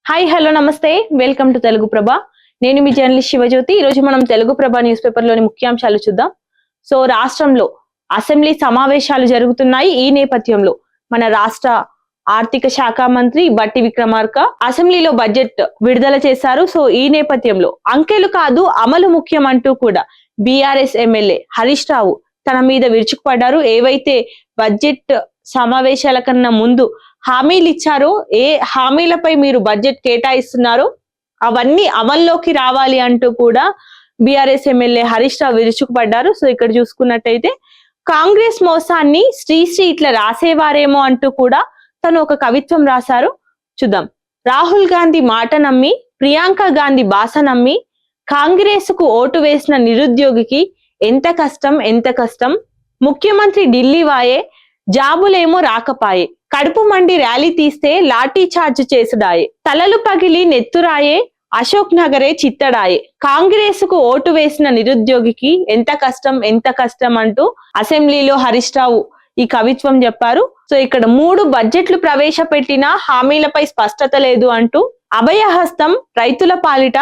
Hi hello నమస్తే welcome to Telugu ప్రభ. నేను మీ journalist Shivajyothi. ఈ రోజు మనం తెలుగు ప్రభ న్యూస్ పేపర్ లోని ముఖ్యాంశాలు చూద్దాం. సో రాష్ట్రంలో అసెంబ్లీ సమావేశాలు జరుగుతున్నాయి. ఈ నేపథ్యంలో మన రాష్ట్ర ఆర్థిక శాఖ మంత్రి బట్టి విక్రమార్క అసెంబ్లీలో బడ్జెట్ విడుదల చేశారు. సో ఈ నేపథ్యంలో అంకెలు కాదు అమలు ముఖ్యం అంటూ కూడా బీఆర్ఎస్ ఎమ్మెల్యే హరీష్ రావు తన మీద విరుచుకుపడ్డారు. ఏవైతే బడ్జెట్ సమావేశాల కన్నా ముందు హామీలు ఇచ్చారో, ఏ హామీలపై మీరు బడ్జెట్ కేటాయిస్తున్నారో అవన్నీ అమల్లోకి రావాలి అంటూ కూడా బీఆర్ఎస్ ఎమ్మెల్యే హరీష్ రావు విరుచుకుపడ్డారు. సో ఇక్కడ చూసుకున్నట్టయితే కాంగ్రెస్ మోసాన్ని శ్రీశ్రీ ఇట్లా రాసేవారేమో అంటూ కూడా తను ఒక కవిత్వం రాశారు. చూద్దాం. రాహుల్ గాంధీ మాట నమ్మి, ప్రియాంక గాంధీ బాస నమ్మి కాంగ్రెస్ కు ఓటు వేసిన నిరుద్యోగికి ఎంత కష్టం ఎంత కష్టం. ముఖ్యమంత్రి ఢిల్లీ వాయే, జాబులేమో రాకపాయే. కడుపు మండి ర్యాలీ తీస్తే లాఠీ చార్జ్ చేసుడాయే. తలలు పగిలి నెత్తురాయే, అశోక్ నగరే చిత్తడాయే. కాంగ్రెస్ కు ఓటు వేసిన నిరుద్యోగికి ఎంత కష్టం ఎంత కష్టం అంటూ అసెంబ్లీలో హరీష్ రావు ఈ కవిత్వం చెప్పారు. సో ఇక్కడ 3 బడ్జెట్లు ప్రవేశపెట్టిన హామీలపై స్పష్టత లేదు అంటూ, అభయహస్తం రైతుల పాలిట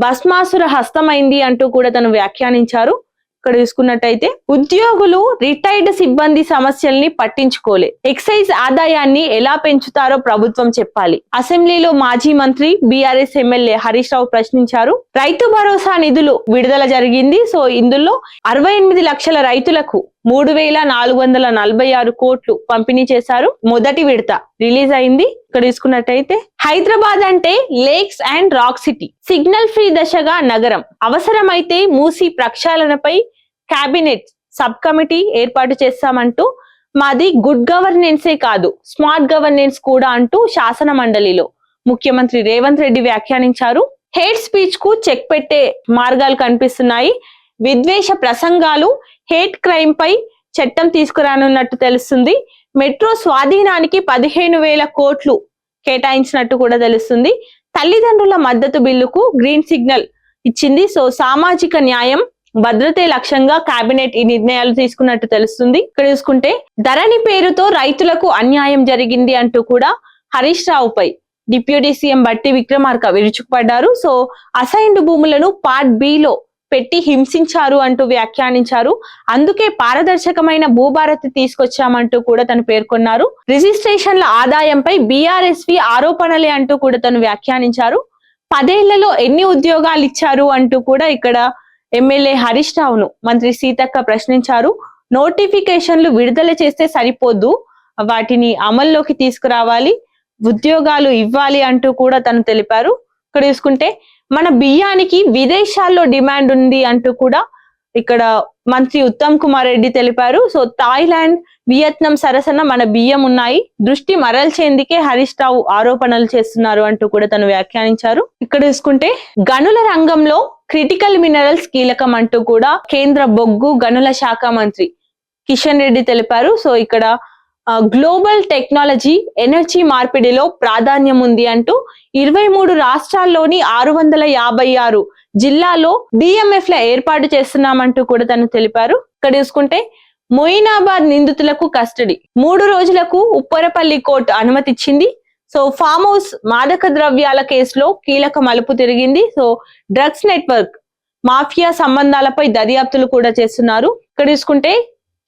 భస్మాసుర హస్తమైంది అంటూ కూడా తను వ్యాఖ్యానించారు. ఇక్కడ చూసుకున్నట్టయితే ఉద్యోగులు రిటైర్డ్ సిబ్బంది సమస్యల్ని పట్టించుకోలే. ఎక్సైజ్ ఆదాయాన్ని ఎలా పెంచుతారో ప్రభుత్వం చెప్పాలి. అసెంబ్లీలో మాజీ మంత్రి బీఆర్ఎస్ ఎమ్మెల్యే హరీష్ రావు ప్రశ్నించారు. రైతు భరోసా నిధులు విడుదల జరిగింది. సో ఇందులో 68 లక్షల రైతులకు 3,446 కోట్లు పంపిణీ చేశారు. మొదటి విడత రిలీజ్ అయింది. ఇక్కడ చూసుకున్నట్టయితే హైదరాబాద్ అంటే lakes and rock city, signal free దశగా నగరం, అవసరమైతే మూసి ప్రక్షాళనపై కేబినెట్ సబ్ కమిటీ ఏర్పాటు చేస్తామంటూ, మాది గుడ్ గవర్నెన్సే కాదు స్మార్ట్ గవర్నెన్స్ కూడా అంటూ శాసన మండలిలో ముఖ్యమంత్రి రేవంత్ రెడ్డి వ్యాఖ్యానించారు. హేట్ స్పీచ్ కు చెక్ పెట్టే మార్గాలు కనిపిస్తున్నాయి. విద్వేష ప్రసంగాలు, హేట్ క్రైమ్ పై చట్టం తీసుకురానున్నట్టు తెలుస్తుంది. మెట్రో స్వాధీనానికి 15,000 కోట్లు కేటాయించినట్టు కూడా తెలుస్తుంది. తల్లిదండ్రుల మద్దతు బిల్లుకు గ్రీన్ సిగ్నల్ ఇచ్చింది. సో సామాజిక న్యాయం భద్రతే లక్ష్యంగా కేబినెట్ ఈ నిర్ణయాలు తీసుకున్నట్టు తెలుస్తుంది. ఇక్కడ చూసుకుంటే ధరణి పేరుతో రైతులకు అన్యాయం జరిగింది అంటూ కూడా హరీష్ రావుపై డిప్యూటీ సీఎం బట్టి విక్రమార్క విరుచుకుపడ్డారు. సో అసైన్డ్ భూములను పార్ట్ బి లో పెట్టి హింసించారు అంటూ వ్యాఖ్యానించారు. అందుకే పారదర్శకమైన భూభారతి తీసుకొచ్చామంటూ కూడా తను పేర్కొన్నారు. రిజిస్ట్రేషన్ల ఆదాయంపై బీఆర్ఎస్వి ఆరోపణలే అంటూ కూడా తను వ్యాఖ్యానించారు. 10 ఏళ్లలో ఎన్ని ఉద్యోగాలు ఇచ్చారు అంటూ కూడా ఇక్కడ ఎమ్మెల్యే హరీష్ రావును మంత్రి సీతక్క ప్రశ్నించారు. నోటిఫికేషన్లు విడుదల చేస్తే సరిపోద్దు, వాటిని అమల్లోకి తీసుకురావాలి, ఉద్యోగాలు ఇవ్వాలి అంటూ కూడా తను తెలిపారు. ఇక్కడ చూసుకుంటే మన బియ్యానికి విదేశాల్లో డిమాండ్ ఉంది అంటూ కూడా ఇక్కడ మంత్రి ఉత్తమ్ కుమార్ రెడ్డి తెలిపారు. సో థాయిలాండ్, వియత్నాం సరసన మన బియ్యం ఉన్నాయి, దృష్టి మరల్చేందుకే హరీష్ రావు ఆరోపణలు చేస్తున్నారు అంటూ కూడా తను వ్యాఖ్యానించారు. ఇక్కడ చూసుకుంటే గనుల రంగంలో క్రిటికల్ మినరల్స్ కీలకం అంటూ కూడా కేంద్ర బొగ్గు గనుల శాఖ మంత్రి కిషన్ రెడ్డి తెలిపారు. సో ఇక్కడ గ్లోబల్ టెక్నాలజీ ఎనర్జీ మార్పిడిలో ప్రాధాన్యం ఉంది అంటూ 23 రాష్ట్రాల్లోని 656 జిల్లాలో డిఎంఎఫ్ ల ఏర్పాటు చేస్తున్నామంటూ కూడా తను తెలిపారు. ఇక్కడ చూసుకుంటే మొయినాబాద్ నిందితులకు కస్టడీ 3 రోజులకు ఉప్పరపల్లి కోర్టు అనుమతిచ్చింది. సో ఫామ్ హౌస్ మాదక ద్రవ్యాల కేసులో కీలక మలుపు తిరిగింది. సో డ్రగ్స్ నెట్వర్క్ మాఫియా సంబంధాలపై దర్యాప్తులు కూడా చేస్తున్నారు. ఇక్కడ చూసుకుంటే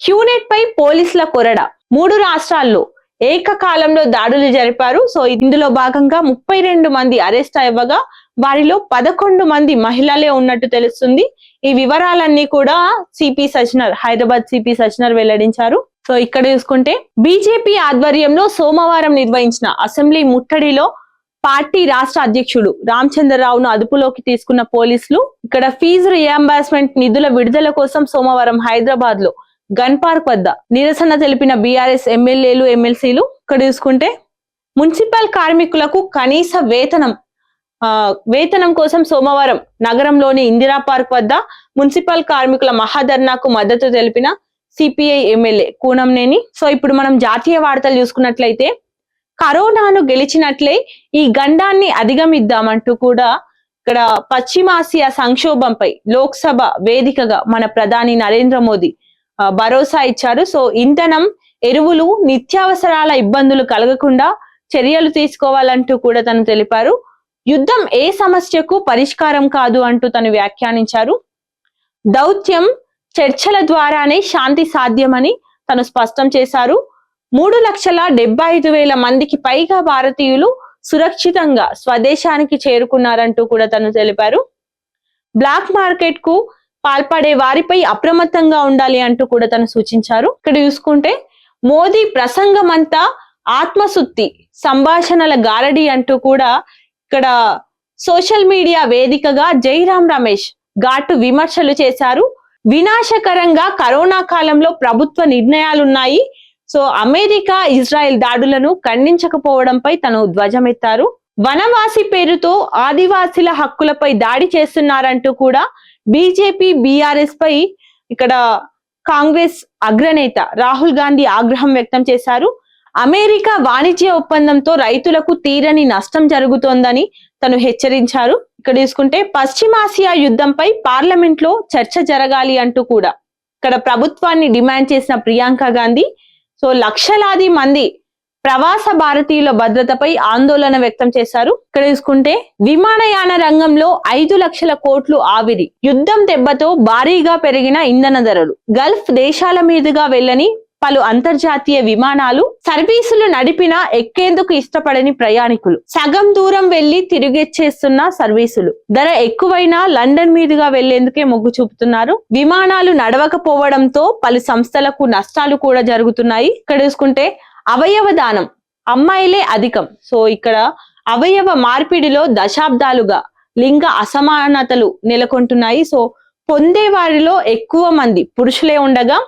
క్యూనెట్ పై పోలీసుల కొరడ, 3 రాష్ట్రాల్లో ఏకకాలంలో దాడులు జరిపారు. సో ఇందులో భాగంగా 32 మంది అరెస్ట్ అవ్వగా వారిలో 11 మంది మహిళలే ఉన్నట్టు తెలుస్తుంది. ఈ వివరాలన్నీ కూడా సిపి సజ్జనర్, హైదరాబాద్ సిపి సజ్జనర్ వెల్లడించారు. సో ఇక్కడ చూసుకుంటే బీజేపీ ఆధ్వర్యంలో సోమవారం నిర్వహించిన అసెంబ్లీ ముట్టడిలో పార్టీ రాష్ట్ర అధ్యక్షుడు రామచంద్రరావును అదుపులోకి తీసుకున్న పోలీసులు ఇక్కడ ఫీజు రియంబర్స్మెంట్ నిధుల విడుదల కోసం సోమవారం హైదరాబాద్ లో గన్ పార్క్ వద్ద నిరసన తెలిపిన బీఆర్ఎస్ ఎమ్మెల్యేలు, ఎమ్మెల్సీలు. ఇక్కడ చూసుకుంటే మున్సిపల్ కార్మికులకు కనీస వేతనం కోసం సోమవారం నగరంలోని ఇందిరా పార్క్ వద్ద మున్సిపల్ కార్మికుల మహాధర్నాకు మద్దతు తెలిపిన సిపిఐ ఎమ్మెల్యే కూనంనేని. సో ఇప్పుడు మనం జాతీయ వార్తలు చూసుకున్నట్లయితే కరోనాను గెలిచినట్లే ఈ గండాన్ని అధిగమిద్దామంటూ కూడా ఇక్కడ పశ్చిమాసియా సంక్షోభంపై లోక్సభ వేదికగా మన ప్రధాని నరేంద్ర మోదీ భరోసా ఇచ్చారు. సో ఇంధనం, ఎరువులు, నిత్యావసరాల ఇబ్బందులు కలగకుండా చర్యలు తీసుకోవాలంటూ కూడా తను తెలిపారు. యుద్ధం ఏ సమస్యకు పరిష్కారం కాదు అంటూ తను వ్యాఖ్యానించారు. దౌత్యం చర్చల ద్వారానే శాంతి సాధ్యమని తను స్పష్టం చేశారు. 3,75,000 మందికి పైగా భారతీయులు సురక్షితంగా స్వదేశానికి చేరుకున్నారంటూ కూడా తను తెలిపారు. బ్లాక్ మార్కెట్ కు పాల్పడే వారిపై అప్రమత్తంగా ఉండాలి అంటూ కూడా తను సూచించారు. ఇక్కడ చూసుకుంటే మోదీ ప్రసంగం అంతా ఆత్మశుద్ధి సంభాషణల గారడి అంటూ కూడా ఇక్కడ సోషల్ మీడియా వేదికగా జైరాం రమేష్ ఘాటు విమర్శలు చేశారు. వినాశకరంగా కరోనా కాలంలో ప్రభుత్వ నిర్ణయాలున్నాయి. సో అమెరికా ఇజ్రాయెల్ దాడులను ఖండించకపోవడంపై తను ధ్వజమెత్తారు. వనవాసి పేరుతో ఆదివాసీల హక్కులపై దాడి చేస్తున్నారంటూ కూడా బీజేపీ బీఆర్ఎస్ పై ఇక్కడ కాంగ్రెస్ అగ్రనేత రాహుల్ గాంధీ ఆగ్రహం వ్యక్తం చేశారు. అమెరికా వాణిజ్య ఒప్పందంతో రైతులకు తీరని నష్టం జరుగుతోందని తను హెచ్చరించారు. ఇక్కడ చూసుకుంటే పశ్చిమాసియా యుద్ధంపై పార్లమెంట్ లో చర్చ జరగాలి అంటూ కూడా ఇక్కడ ప్రభుత్వాన్ని డిమాండ్ చేసిన ప్రియాంక గాంధీ సో లక్షలాది మంది ప్రవాస భారతీయుల భద్రతపై ఆందోళన వ్యక్తం చేశారు. ఇక్కడ చూసుకుంటే విమానయాన రంగంలో 5 లక్షల కోట్లు ఆవిరి, యుద్ధం దెబ్బతో భారీగా పెరిగిన ఇంధన ధరలు, గల్ఫ్ దేశాల మీదుగా వెళ్ళని పలు అంతర్జాతీయ విమానాలు సర్వీసులు నడిపినా ఎక్కేందుకు ఇష్టపడని ప్రయాణికులు, సగం దూరం వెళ్లి తిరిగొచ్చేస్తున్న సర్వీసులు, ధర ఎక్కువైనా లండన్ మీదుగా వెళ్లేందుకే మొగ్గు చూపుతున్నారు. విమానాలు నడవకపోవడంతో పలు సంస్థలకు నష్టాలు కూడా జరుగుతున్నాయి. ఇక్కడ చూసుకుంటే అవయవ దానం అమ్మాయిలే అధికం. సో ఇక్కడ అవయవ మార్పిడిలో దశాబ్దాలుగా లింగ అసమానతలు నెలకొంటున్నాయి. సో పొందే వారిలో ఎక్కువ మంది పురుషులే ఉండగా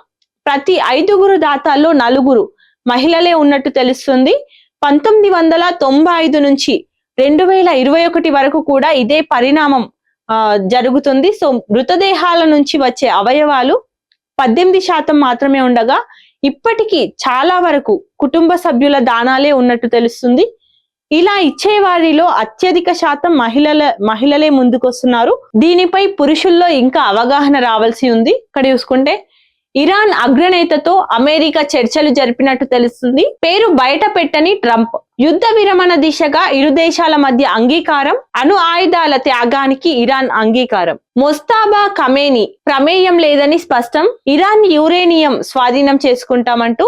ప్రతి 5 దాతల్లో 4 మహిళలే ఉన్నట్టు తెలుస్తుంది. 1995 నుంచి 2021 వరకు కూడా ఇదే పరిణామం జరుగుతుంది. సో మృతదేహాల నుంచి వచ్చే అవయవాలు 18% మాత్రమే ఉండగా ఇప్పటికీ చాలా వరకు కుటుంబ సభ్యుల దానాలే ఉన్నట్టు తెలుస్తుంది. ఇలా ఇచ్చే వారిలో అత్యధిక శాతం మహిళలే ముందుకొస్తున్నారు. దీనిపై పురుషుల్లో ఇంకా అవగాహన రావాల్సి ఉంది. ఇక్కడ చూసుకుంటే ఇరాన్ అగ్రనేతతో అమెరికా చర్చలు జరిపినట్టు తెలుస్తుంది. పేరు బయట పెట్టని ట్రంప్, యుద్ధ విరమణ దిశగా ఇరు దేశాల మధ్య అంగీకారం, అణు ఆయుధాల త్యాగానికి ఇరాన్ అంగీకారం, మొస్తాబా ఖమేనీ ప్రమేయం లేదని స్పష్టం, ఇరాన్ యురేనియం స్వాధీనం చేసుకుంటామంటూ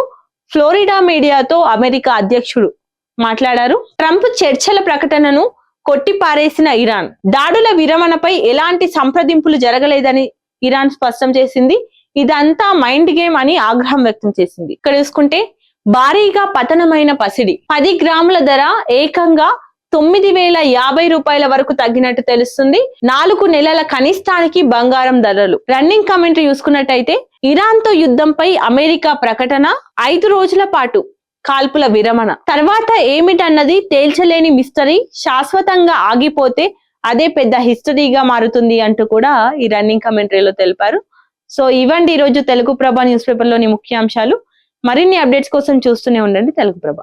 ఫ్లోరిడా మీడియాతో అమెరికా అధ్యక్షుడు మాట్లాడారు. ట్రంప్ చర్చల ప్రకటనను కొట్టిపారేసిన ఇరాన్, దాడుల విరమణపై ఎలాంటి సంప్రదింపులు జరగలేదని ఇరాన్ స్పష్టం చేసింది. ఇదంతా మైండ్ గేమ్ అని ఆగ్రహం వ్యక్తం చేసింది. ఇక్కడ చూసుకుంటే భారీగా పతనమైన పసిడి, 10 గ్రాముల ధర ఏకంగా 9,050 రూపాయల వరకు తగ్గినట్టు తెలుస్తుంది. 4 నెలల కనిష్టానికి బంగారం ధరలు. రన్నింగ్ కామెంటరీ చూసుకున్నట్టయితే ఇరాన్ తో యుద్ధంపై అమెరికా ప్రకటన, 5 రోజుల పాటు కాల్పుల విరమణ, తర్వాత ఏమిటన్నది తేల్చలేని మిస్టరీ, శాశ్వతంగా ఆగిపోతే అదే పెద్ద హిస్టరీగా మారుతుంది అంటూ కూడా ఈ రన్నింగ్ కామెంటరీలో తెలిపారు. సో ఇవండి ఈరోజు తెలుగు ప్రభ న్యూస్ పేపర్ లోని ముఖ్యాంశాలు. మరిన్ని అప్డేట్స్ కోసం చూస్తూనే ఉండండి తెలుగు ప్రభ.